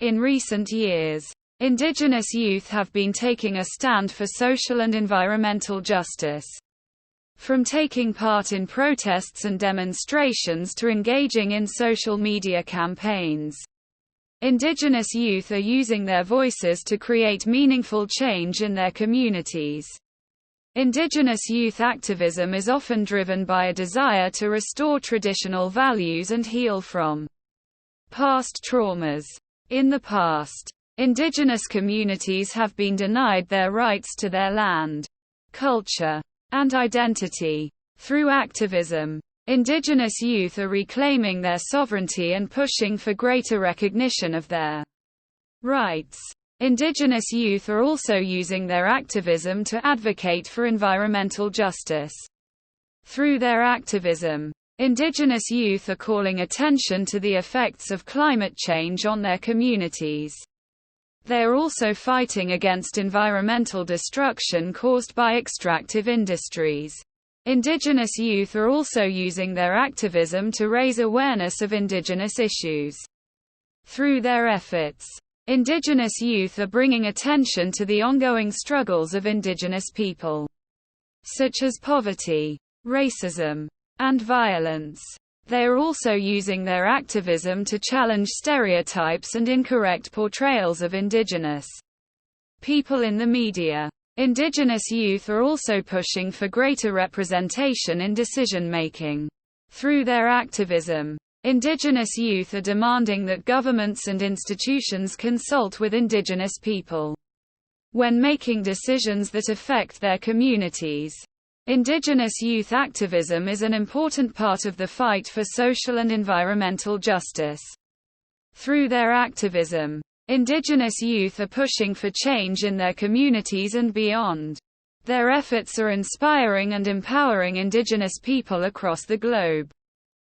In recent years, Indigenous youth have been taking a stand for social and environmental justice. From taking part in protests and demonstrations to engaging in social media campaigns, Indigenous youth are using their voices to create meaningful change in their communities. Indigenous youth activism is often driven by a desire to restore traditional values and heal from past traumas. In the past, Indigenous communities have been denied their rights to their land, culture, and identity. Through activism, Indigenous youth are reclaiming their sovereignty and pushing for greater recognition of their rights. Indigenous youth are also using their activism to advocate for environmental justice. Through their activism, Indigenous youth are calling attention to the effects of climate change on their communities. They are also fighting against environmental destruction caused by extractive industries. Indigenous youth are also using their activism to raise awareness of Indigenous issues. Through their efforts, Indigenous youth are bringing attention to the ongoing struggles of Indigenous people, such as poverty, racism, and violence. They are also using their activism to challenge stereotypes and incorrect portrayals of Indigenous people in the media. Indigenous youth are also pushing for greater representation in decision-making. Through their activism, Indigenous youth are demanding that governments and institutions consult with Indigenous people when making decisions that affect their communities. Indigenous youth activism is an important part of the fight for social and environmental justice. Through their activism, Indigenous youth are pushing for change in their communities and beyond. Their efforts are inspiring and empowering Indigenous people across the globe.